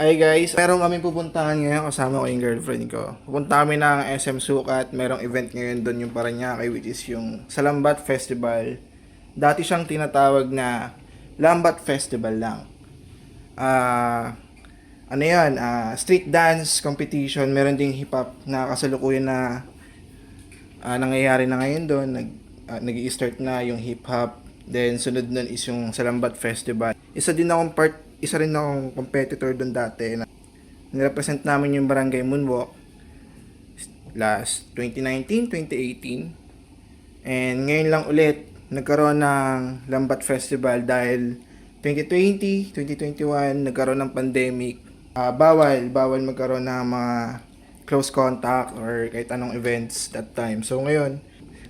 Hi guys, meron kami pupuntahan ngayon kasama ko yung girlfriend ko. Pupunta kami ng SM Sukat, merong event ngayon doon yung Parañaque which is yung Salambat Festival. Dati siyang tinatawag na Lambat Festival lang. Ano yan, street dance competition, meron ding hip hop na kasalukuyan na nangyayari na ngayon doon. Nag-i-start na yung hip hop. Then sunod nun is yung Salambat Festival. Isa rin akong competitor doon dati na nirepresent namin yung Barangay Moonwalk last 2019, 2018. And ngayon lang ulit nagkaroon ng Lambat Festival dahil 2020, 2021 nagkaroon ng pandemic. Bawal magkaroon ng mga close contact or kahit anong events that time. So ngayon,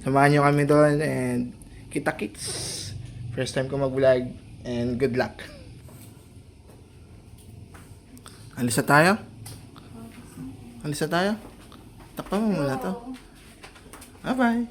samahan nyo kami doon and kita-kits. First time ko mag-vlog and good luck. Alis na tayo? Alis na tayo? Takpan mo muna to. Bye-bye!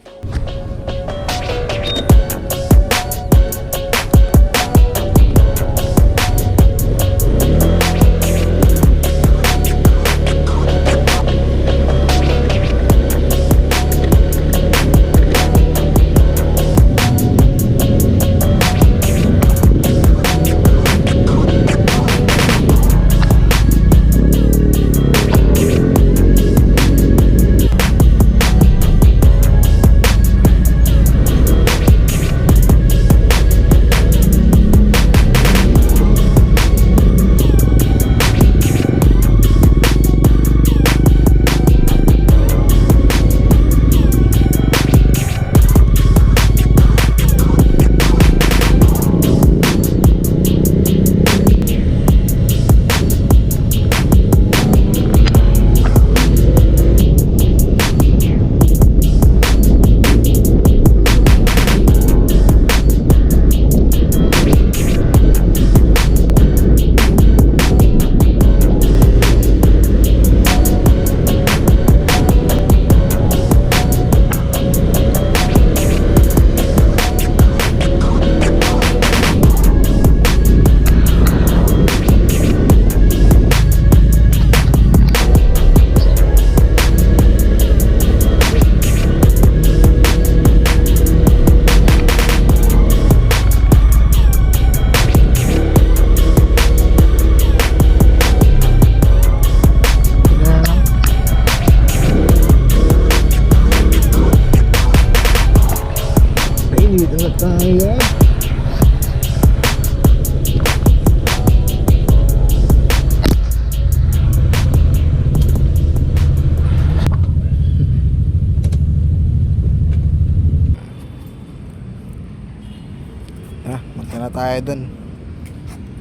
Magka na tayo dun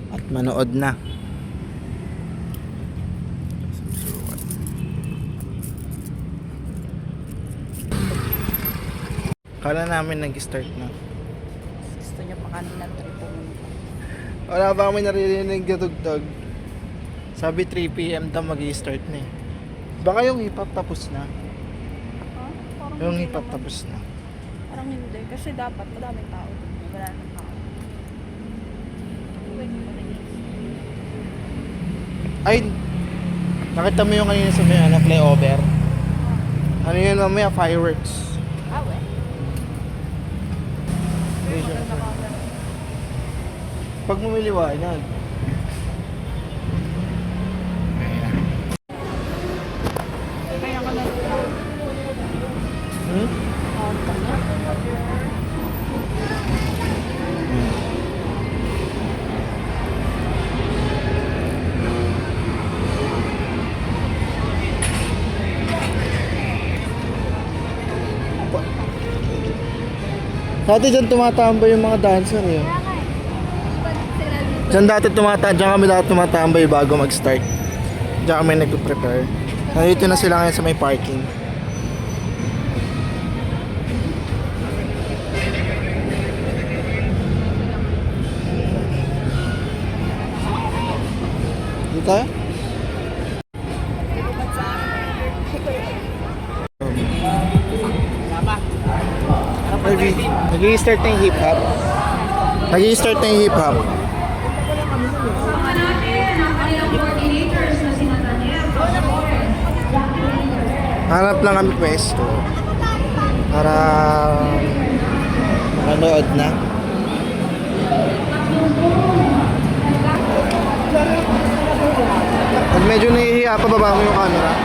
at manood na. Kala namin nag-start na. Gusto niya pa kanina pumunta. Wala ba kami naririnig na tugtog? Sabi 3 PM daw mag-i-start na eh. Baka yung hip hop tapos na. Parang Yung hindi hip hop naman. tapos na. Parang hindi. Kasi dapat madaming tao. Wala nang tao. Ay, nakita mo yung kanina sa may flyover? Ano yun mamaya? Fireworks. We. Pag mumiliwanag. Kaya ka na Dati dyan tumatambay yung mga dancer eh. Dyan kami dati tumatambay bago mag-start. Diyan kami nag-prepare. Nandito na sila ngayon sa may parking. Dito tayo? Nag-i-start na yung hip hop. Nag-i-start na yung hip hop. Hanap lang kami pwesto para manood na. Pag medyo nahihiya, pababa mo yung camera.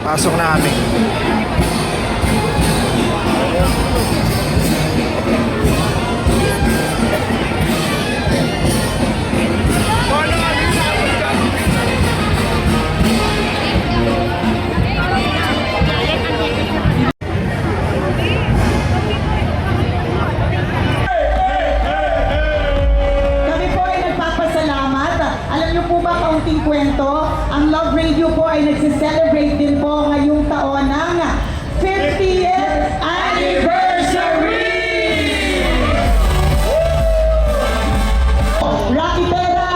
Pasok na kami. Kami po ay nagpapasalamat. Alam niyo po ba, kaunting kwento, ang Love Radio po ay nagse-celebrate din po ngayong taon ng 50th anniversary! Rocky Terra,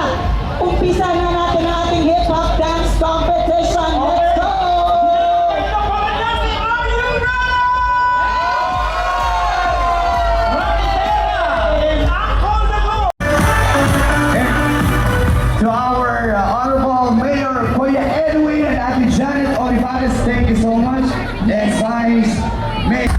umpisa na natin ang ating hip-hop dance competition. Let's go! To our Honorable Mayor Kuya Edwin and Ate Janet Olivares, thank you so much. And Vice Mayor.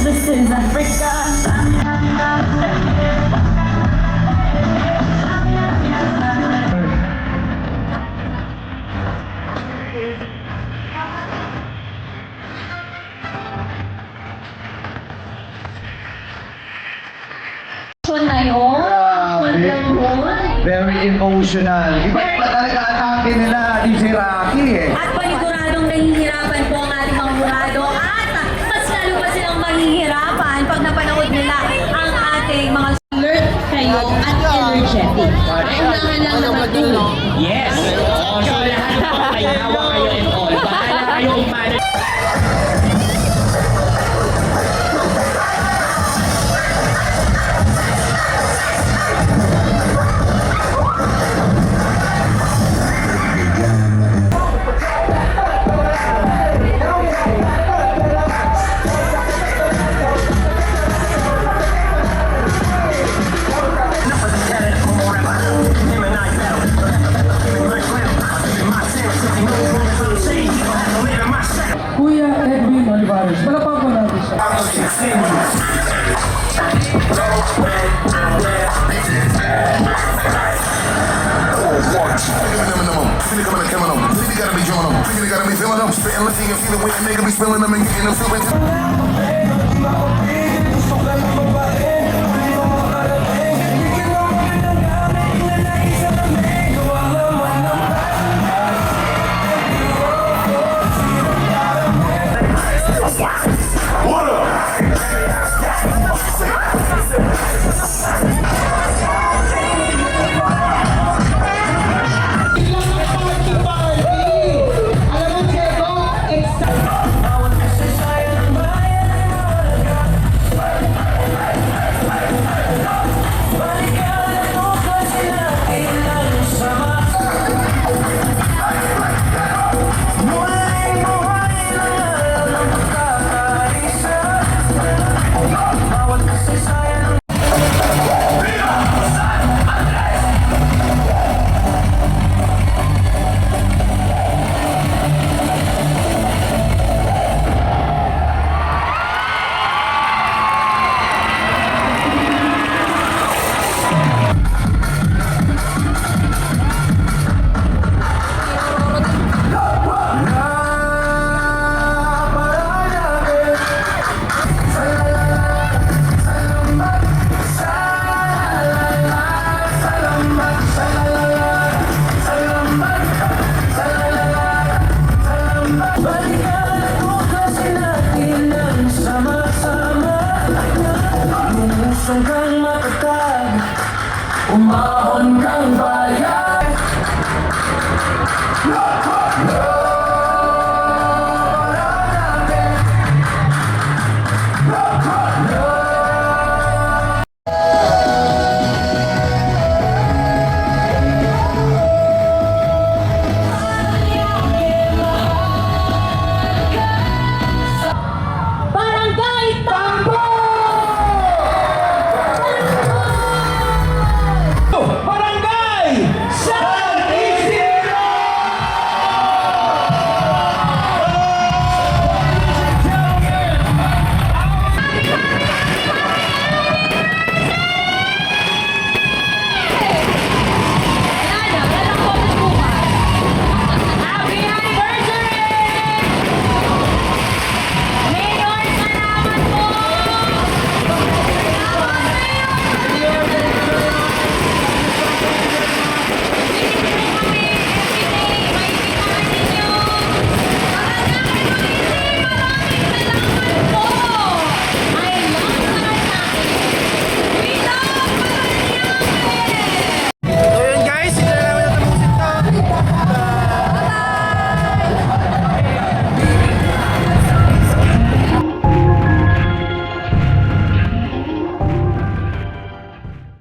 This is Africa. Na yun. Very emotional. Iba talaga ang atake nila, di si Rocky eh. At paniguradong nahihirapan po ang ating mga murado at mas lalo pa silang mahihirapan pag napanood nila ang ating mga alert kayo at energetic. Kailangan lang naman tulong. Yes! So lahat po ay hawa kayo and all. Bahala kayong manage. Kuya Edwin Olivares, palapag mo natin siya. Feeling coming, killing them. Really gotta be doing them. Really gotta be feeling them. Spitting, lifting, and feeling when a nigga be spilling them and getting them feeling. What up? Alam mo, Diego, Umaasang kang matatag, umahon kang bayan.